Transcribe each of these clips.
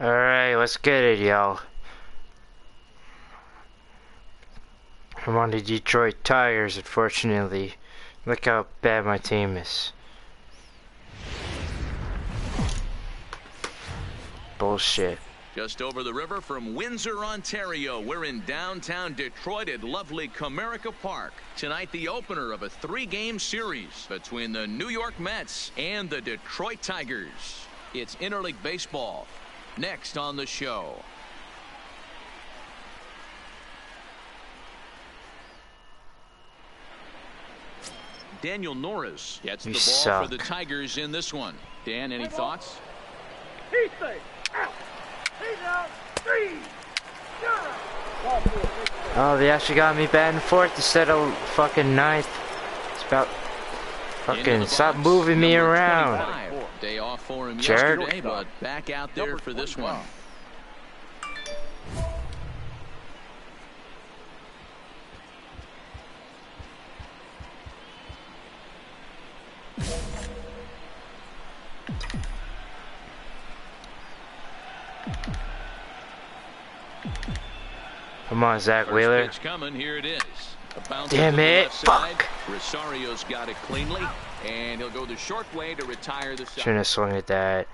Alright, let's get it, y'all. I'm on the Detroit Tigers, unfortunately. Look how bad my team is. Bullshit. Just over the river from Windsor, Ontario, we're in downtown Detroit at lovely Comerica Park. Tonight, the opener of a 3-game series between the New York Mets and the Detroit Tigers. It's interleague baseball. Next on the show. Daniel Norris gets the ball for the Tigers in this one. Dan, any thoughts? Oh, they actually got me batting fourth instead of fucking ninth. It's about fucking stop moving me around. Day off for him Jared. yesterday, but back out there for this one. Come on, Zach Wheeler. Pitch coming. Here it is. Damn it. Fuck. Rosario's got it cleanly, and he'll go the short way to retire the side. Shouldn't have swung at that.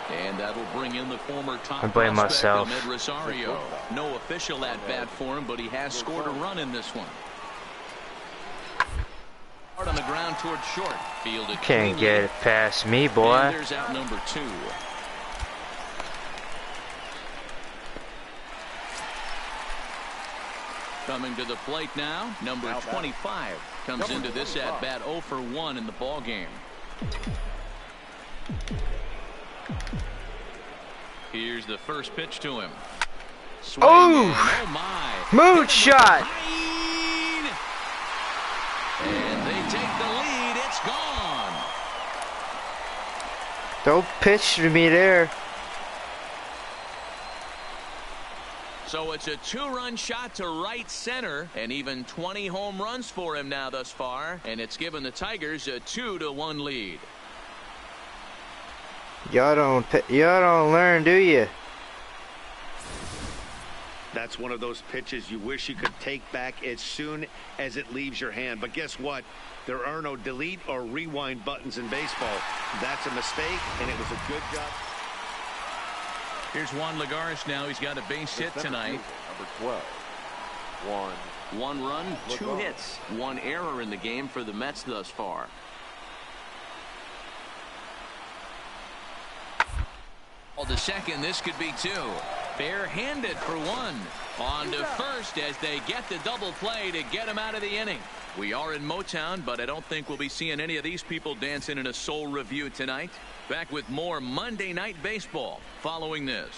And that'll bring in the former top I blame myself. Ahmed Rosario. No official at bat for him, but he has scored a run in this one. Hard on the ground towards short. Fielded Can't cleanly. get it past me, boy. And there's out number 2. Coming to the plate now, number 25 comes into this at bat 0 for 1 in the ball game. Here's the first pitch to him. Swing oh my! Moonshot! And they take the lead. It's gone. Don't pitch to me there. So it's a 2-run shot to right center, and even 20 home runs for him now thus far, and it's given the Tigers a 2-1 lead. Y'all don't learn, do you? That's one of those pitches you wish you could take back as soon as it leaves your hand. But guess what? There are no delete or rewind buttons in baseball. That's a mistake, and it was a good job. Here's Juan Lagares now. He's got a base hit tonight. Number 12. 1 run, 2 hits, 1 error in the game for the Mets thus far. Well, the second, this could be 2. Bare-handed for 1. On to first as they get the double play to get him out of the inning. We are in Motown, but I don't think we'll be seeing any of these people dancing in a soul review tonight. Back with more Monday Night Baseball following this.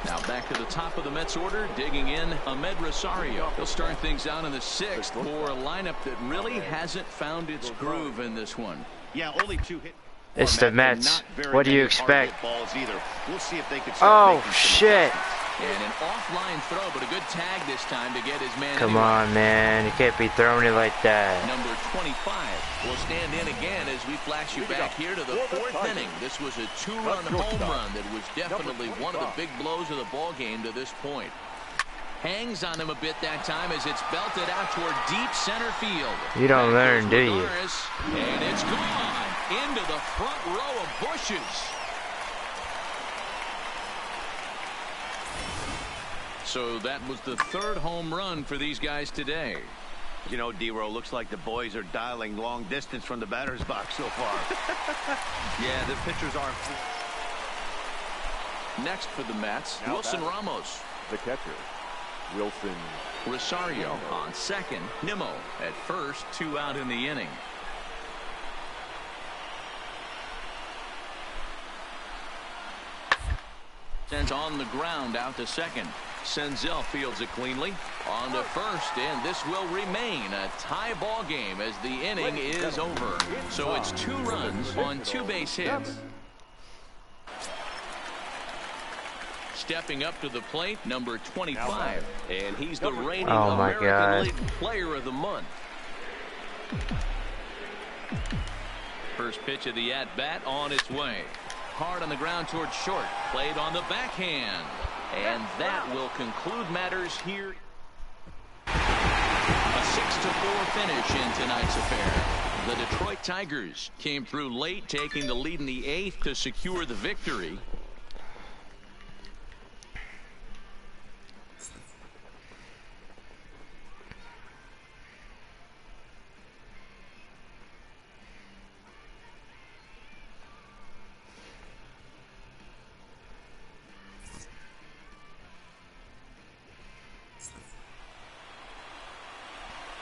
Now back to the top of the Mets order, digging in Ahmed Rosario. He'll start things out in the 6th for a lineup that really hasn't found its groove in this one. Yeah, only 2 hits. It's the Mets. What do you expect? We'll see if they can oh shit! And an offline throw, but a good tag this time to get his man. Come on, man. You can't be throwing it like that. Number 25 will stand in again as we flash you back here to the 4th inning. This was a 2-run home run that was definitely one of the big blows of the ball game to this point. Hangs on him a bit that time as it's belted out toward deep center field. You don't learn, do you? And it's gone into the front row of bushes. So that was the 3rd home run for these guys today. You know, D-Row, looks like the boys are dialing long distance from the batter's box so far. Yeah, the pitchers are. Next for the Mets, Wilson Ramos. The catcher, Wilson Rosario on second. Nimmo at first. 2 out in the inning. Sends on the ground out to second. Senzel fields it cleanly. On to first, and this will remain a tie ball game as the inning is over. So it's 2 runs on 2 base hits. Stepping up to the plate, number 25, and he's the reigning American League Player of the Month. First pitch of the at-bat on its way. Hard on the ground towards short. Played on the backhand. And that will conclude matters here. A 6-4 finish in tonight's affair. The Detroit Tigers came through late, taking the lead in the 8th to secure the victory.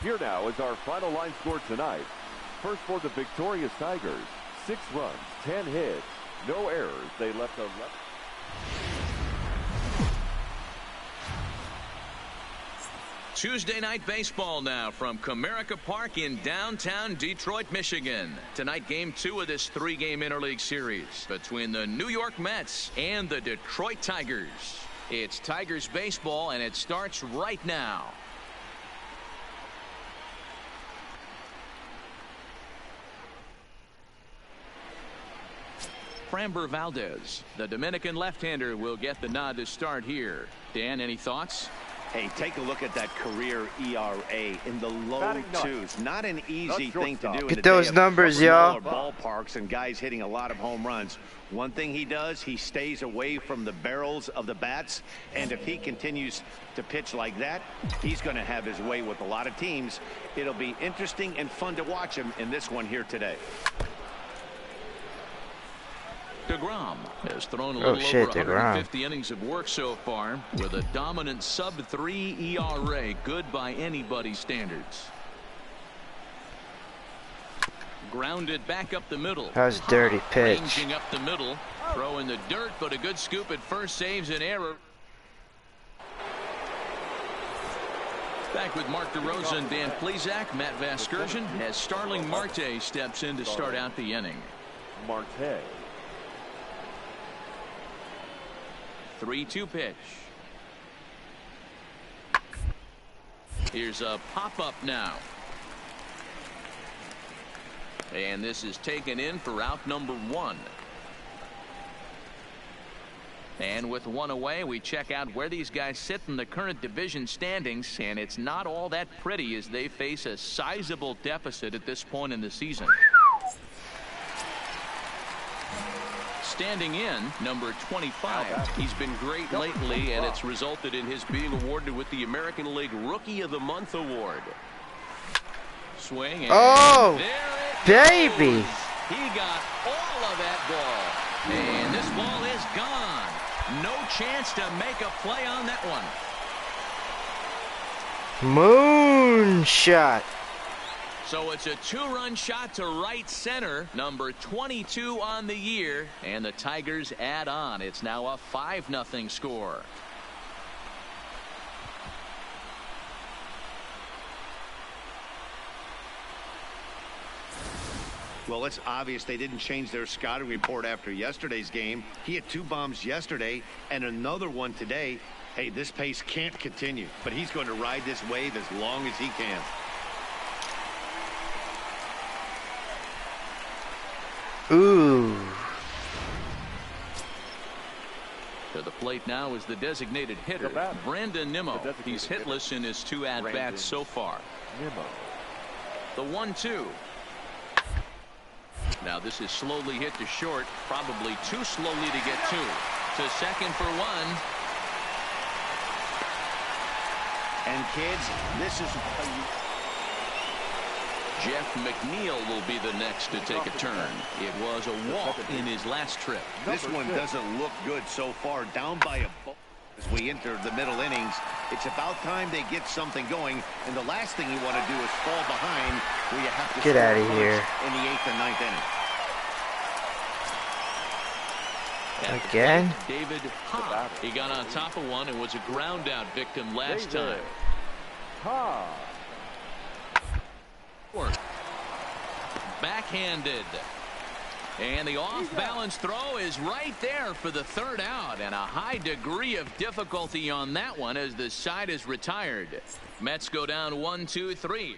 Here now is our final line score tonight. First for the victorious Tigers, 6 runs, 10 hits, no errors. They left a left. Tuesday night baseball now from Comerica Park in downtown Detroit, Michigan. Tonight, game 2 of this 3-game interleague series between the New York Mets and the Detroit Tigers. It's Tigers baseball, and it starts right now. Framber Valdez, the Dominican left-hander, will get the nod to start here. Dan, any thoughts? Hey, take a look at that career ERA in the low 2s. Not an easy thing to do. Get those numbers, y'all. Ballparks and guys hitting a lot of home runs. One thing he does, he stays away from the barrels of the bats. And if he continues to pitch like that, he's going to have his way with a lot of teams. It'll be interesting and fun to watch him in this one here today. DeGrom has thrown a little over 150 innings of work so far with a dominant sub-3 ERA. Good by anybody's standards. Grounded back up the middle. That was a dirty pitch. Ranging up the middle. Throw in the dirt, but a good scoop at first saves an error. Back with Mark DeRosa and Dan Plesac. Matt Vasgersian as Starling Marte steps in to start out the inning. Marte. 3-2 pitch. Here's a pop-up now. And this is taken in for out number 1. And with 1 away, we check out where these guys sit in the current division standings, and it's not all that pretty as they face a sizable deficit at this point in the season. Standing in, number 25. He's been great lately, and it's resulted in his being awarded with the American League Rookie of the Month award. Swing, and baby! He got all of that ball, and this ball is gone. No chance to make a play on that one. Moonshot. So it's a 2-run shot to right center, number 22 on the year, and the Tigers add on. It's now a 5-0 score. Well, it's obvious they didn't change their scouting report after yesterday's game. He had 2 bombs yesterday and another one today. Hey, this pace can't continue, but he's going to ride this wave as long as he can. Ooh. To the plate now is the designated hitter, Brandon Nimmo. He's hitless in his 2 at-bats so far. The 1-2. Now this is slowly hit to short, probably too slowly to get to. To second for 1. And kids, this is Jeff McNeil will be the next to take a turn. It was a walk in his last trip. This one doesn't look good so far. Down by a ball as we enter the middle innings. It's about time they get something going. And the last thing you want to do is fall behind where you have to get out of here in the 8th and 9th inning. Again? David Ha. He got on top of one and was a ground out victim last time. Backhanded. And the off-balance throw is right there for the 3rd out, and a high degree of difficulty on that one as the side is retired. Mets go down 1-2-3.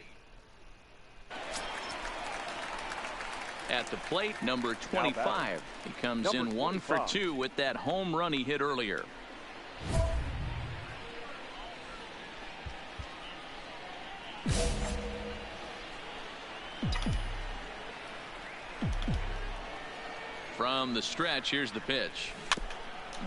At the plate, number 25. He comes in 1 for 2 with that home run he hit earlier. From the stretch, here's the pitch.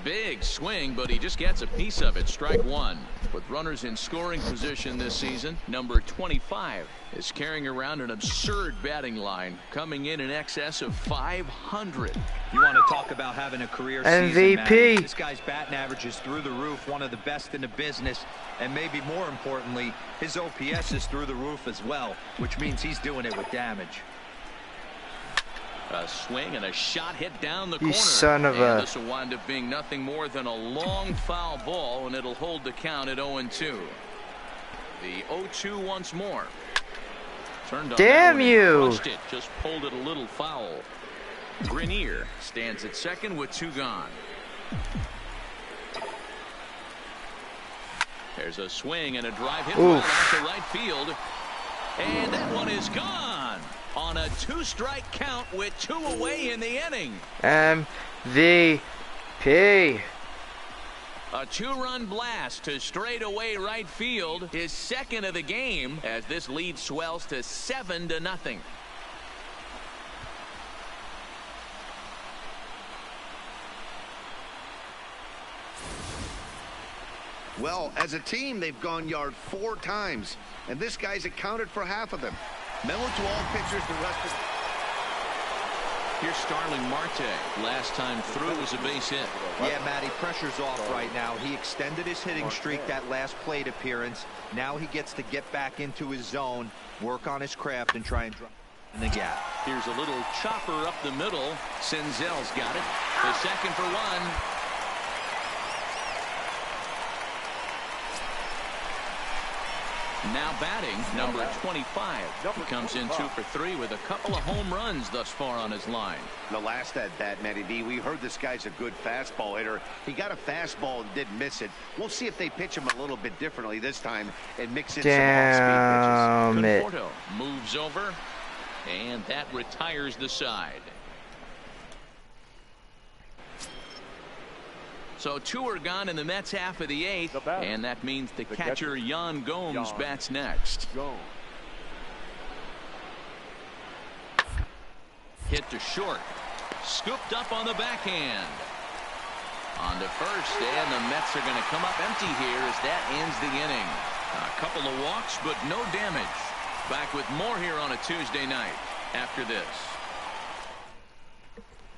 Big swing, but he just gets a piece of it. Strike one. With runners in scoring position this season, number 25 is carrying around an absurd batting line, coming in excess of 500. You want to talk about having a career MVP. season, this guy's batting average is through the roof, one of the best in the business, and maybe more importantly, his OPS is through the roof as well, which means he's doing it with damage. A swing and a shot hit down the corner. You son of a... This will wind up being nothing more than a long foul ball, and it'll hold the count at 0-2. The 0-2 once more. Turned on. Damn you! It just pulled it a little foul. Grenier stands at second with 2 gone. There's a swing and a drive hit well out to right field, and that one is gone. On a 2-strike count with 2 away in the inning. MVP. A 2-run blast to straightaway right field, his second of the game, as this lead swells to 7-0. Well, as a team, they've gone yard 4 times, and this guy's accounted for half of them. Mellow to all pitchers the rest of. Here's Starling Marte. Last time through was a base hit. Yeah, Matty, pressure's off right now. He extended his hitting streak that last plate appearance. Now he gets to get back into his zone, work on his craft, and try and drop in the gap. Here's a little chopper up the middle. Senzel's got it. The second for 1. Now batting, number 25. He comes in 2 for 3 with a couple of home runs thus far on his line. The last at bat, Matty B, we heard this guy's a good fastball hitter. He got a fastball and didn't miss it. We'll see if they pitch him a little bit differently this time and mix in some off-speed pitches. Conforto moves over, and that retires the side. So 2 are gone in the Mets half of the 8th, and that means the catcher Yan Gomes bats next. Hit to short, scooped up on the backhand. On to first, and the Mets are going to come up empty here as that ends the inning. A couple of walks, but no damage. Back with more here on a Tuesday night after this.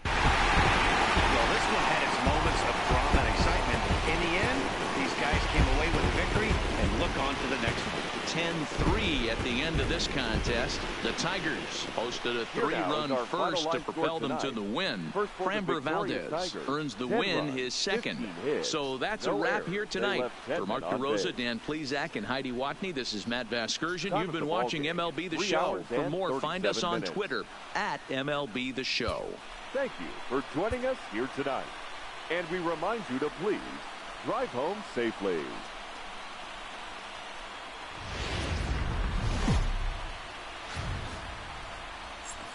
Well, this one had its moments of drama and excitement. In the end, these guys came away with a victory and look on to the next one. 10-3 at the end of this contest. The Tigers posted a 3-run first to propel them to the win. Framber Valdez earns the win, his second. So that's a wrap here tonight. For Mark DeRosa, Dan Plesac, and Heidi Watney, this is Matt Vasgersian. You've been watching MLB The Show. For more, find us on Twitter at MLB The Show. Thank you for joining us here tonight. And we remind you to please drive home safely.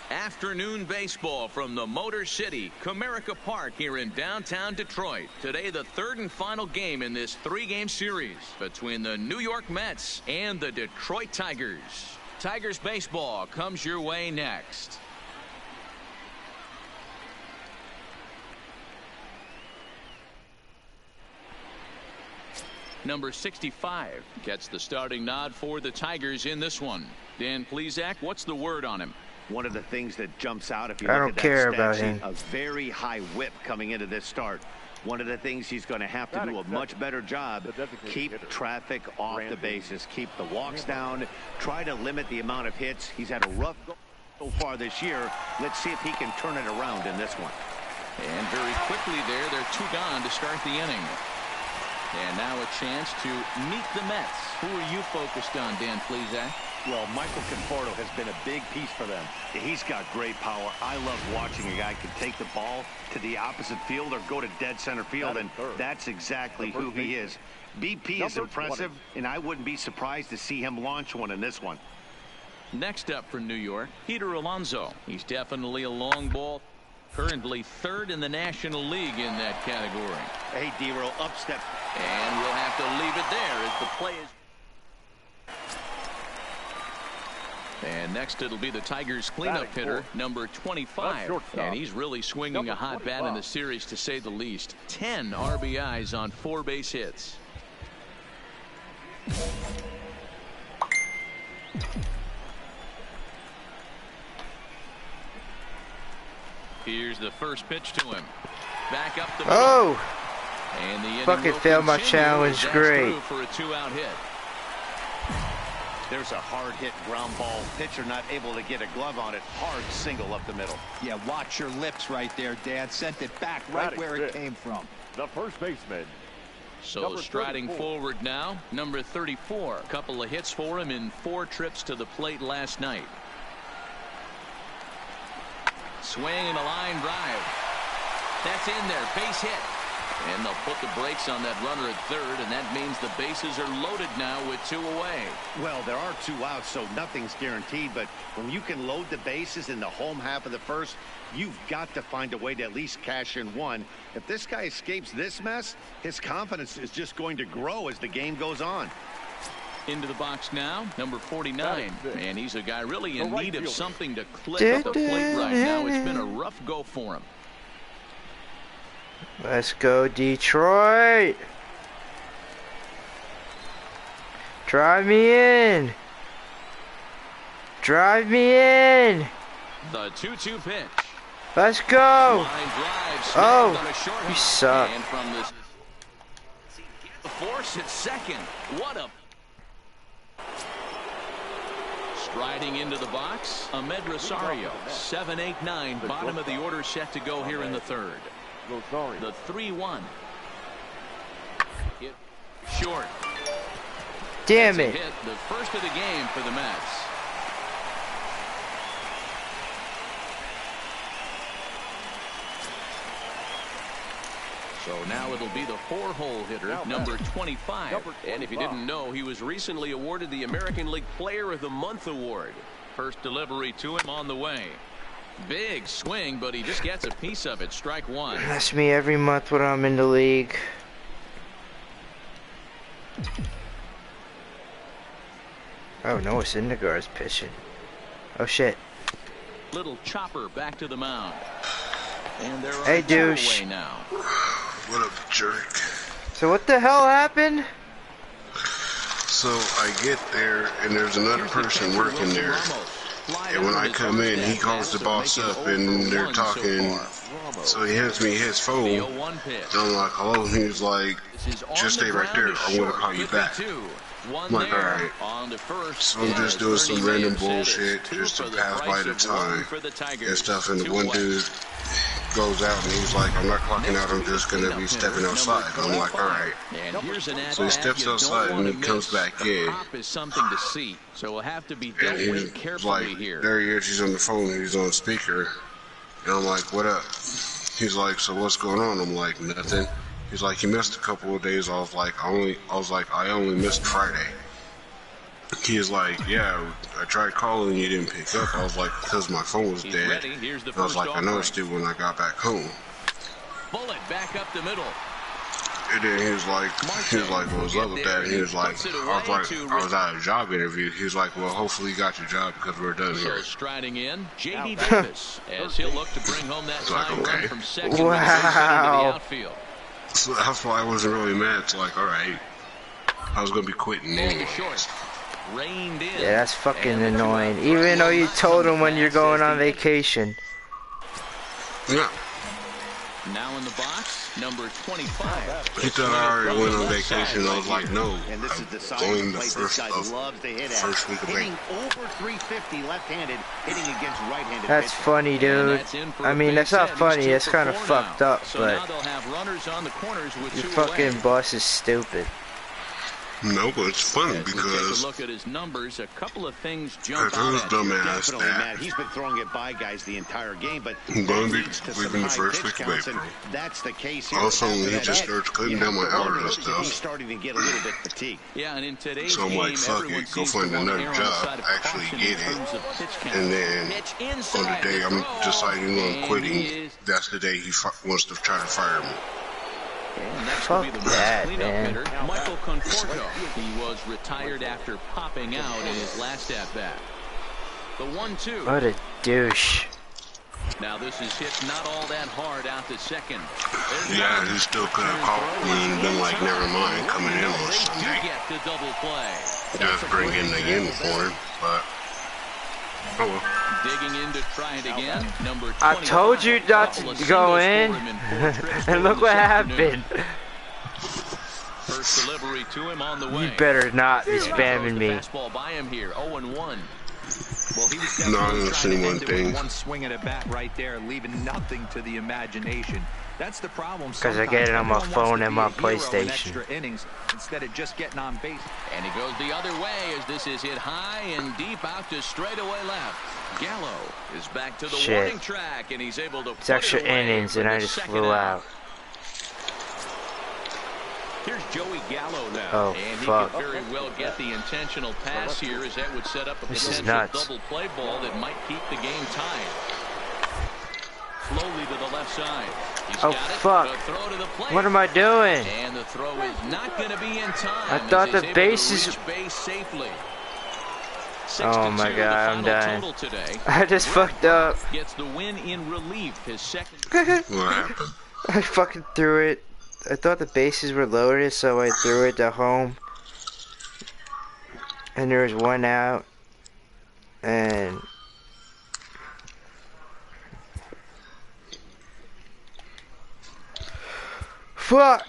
Afternoon baseball from the Motor City, Comerica Park here in downtown Detroit. Today, the 3rd and final game in this 3-game series between the New York Mets and the Detroit Tigers. Tigers baseball comes your way next. Number 65 gets the starting nod for the Tigers in this one. Dan Plesac, what's the word on him? One of the things that jumps out if you I look don't at that care stat about sheet, him. a very high whip coming into this start. One of the things he's going to have to do a much better job, keep traffic off the bases, keep the walks down, try to limit the amount of hits. He's had a rough go so far this year. Let's see if he can turn it around in this one. And very quickly there, they're 2 gone to start the inning. And now a chance to meet the Mets. Who are you focused on, Dan Plesac? Well, Michael Conforto has been a big piece for them. He's got great power. I love watching a guy can take the ball to the opposite field or go to dead center field, and that's exactly who he is. BP is impressive, and I wouldn't be surprised to see him launch one in this one. Next up for New York, Peter Alonso. He's definitely a long ball. Currently third in the National League in that category. Hey, D-Roll, up step. And we'll have to leave it there as the play is. And next it'll be the Tigers cleanup hitter, number 25. And he's really swinging a hot bat in the series, to say the least. 10 RBIs on 4 base hits. Here's the first pitch to him. Back up the middle. Oh! And the inning Fucking will failed my continue challenge. as that's Great. through for a 2-out hit. There's a hard hit ground ball. Pitcher not able to get a glove on it. Hard single up the middle. Yeah, watch your lips right there, Dad. Sent it back right where it came from. The first baseman. So Number striding 34. forward now, number 34. A couple of hits for him in 4 trips to the plate last night. Swing and a line drive. That's in there. Base hit. And they'll put the brakes on that runner at third, and that means the bases are loaded now with 2 away. Well, there are 2 outs, so nothing's guaranteed, but when you can load the bases in the home half of the first, you've got to find a way to at least cash in 1. If this guy escapes this mess, his confidence is just going to grow as the game goes on. Into the box now, number 49. And he's a guy really in need of something to click up the plate right now. It's been a rough go for him. Let's go, Detroit. Drive me in. Drive me in. The 2-2 pitch. Let's go. Line drive, Oh, on a short you hop. suck. And from this, the force at second. What a striding into the box. Ahmed Rosario, 7-8-9, bottom of the order, set to go here in the third. The 3-1. Hit short. Damn That's a it. hit, the first of the game for the Mets. So now it'll be the 4-hole hitter, number 25. And if you didn't know, he was recently awarded the American League Player of the Month award. First delivery to him on the way. Big swing, but he just gets a piece of it. Strike 1. That's me every month when I'm in the league. Oh, Noah Syndergaard's pitching. Oh shit. Little chopper back to the mound. And they're Hey, on 2 douche. away now. What up, jerk? So what the hell happened? So I get there, and there's another person working there. And when I come in, he calls the boss up, and they're talking. So he hands me his phone. The And 0-1 pitch. I'm like, hello? And he's like, just stay right there. I'm going to call you back. I'm like, alright. So I'm just doing some random bullshit just to pass by the time and stuff. And the one dude goes out and he's like, I'm not clocking out, I'm just going to be stepping outside. I'm like, alright. So he steps outside and he comes back in. Is something to see, so we'll have to be And dealt with he's carefully like, here. there he is, he's on the phone, he's on speaker. And I'm like, what up? He's like, so what's going on? I'm like, nothing. He's like, you missed a couple of days. I was like, I only missed Friday. He's like, yeah, I tried calling, you didn't pick up. I was like, because my phone was dead. I was like, I noticed it when I got back home. Bullet back up the middle. And then he was like, what's up with that? And he was like, I was at a job interview. He was like, well, hopefully you got your job because we're done So here. striding in, J.D. Davis, as he'll look to bring home that like, tying okay. run from second into the Wow. outfield. So that's why I wasn't really mad. It's like, all right, I was going to be quitting Ball to anyway. short. Reined in. Yeah, that's fucking And the annoying. 2-out Even though you front told line him when you're pass going as on the- vacation. Yeah. Now in the box, number 25. He thought I already went on vacation. I was like, no, And this is the I'm side going of the the place this first guy of loves to hit at. first week of Hitting May. over 350 left-handed, hitting against right-handed That's pitchers. funny, And dude. that's in for I a mean, big that's not set. He's funny. 2 That's for kind of 4 fucked now. up, So but now they'll have runners on the corners with your 2 fucking away. boss is stupid. No, but it's funny because take a look at his numbers. A couple of things jump those out. dumbass Definitely, Matt. He's been throwing it by guys the entire game, but I'm going to be leads to leaving the some first high week pitch of counts, and April. that's the case here. Also, After he that just hit, starts cutting you down have my to hours wonder and if he's stuff. starting to get a little bit fatigued. Yeah, and in today's So I'm like, game, fuck everyone it, go seems to find want to another err on the job, side of actually caution get in terms it, of pitch count. and then Pitch on the inside day the I'm throw, deciding on and quitting, he is. that's the day he wants to try to fire me. And next Fuck will be the that, cleanup man. hitter, Michael Conforto. He was retired after popping out in his last at-bat. The 1-2. What a douche. Now this is hit not all that hard out to second. Yeah, he still could have called me and been like, never mind, coming in on They do Sunday. get the double play. Just bring in the uniform, but oh well. Digging in to try it again. Number 25. I told you not to go in, and look what happened. First delivery to him on the way. You better not be spamming me. Fastball by him here, 0-1. Well, he was No, I definitely didn't trying see to one end it with thing. one swing at a bat right there, leaving nothing to the imagination. That's the problem. Because I get it on my Sometimes phone and my everyone wants to be a hero in PlayStation. extra innings instead of just getting on base. And he goes the other way as this is hit high and deep out to straightaway left. Gallo is back to the Shit. warning track, and he's able to It's put extra it away innings for and the I just second flew out. Here's Joey Gallo now, Oh, and he fuck. could very well get the intentional pass here, as that would set up a This is potential nuts. double play ball that might keep the game tied. Slowly to the left side. He's Oh, got it. fuck. The throw to the plate. What am I doing? And the throw is not going to be in time. I as thought he's the able to bases- reach base safely. Oh 6-2, my the God, I'm final dying. total today. I just fucked up. Gets the win in relief. His second. What happened? I fucking threw it. I thought the bases were loaded, so I threw it to home. And there was one out. And fuck.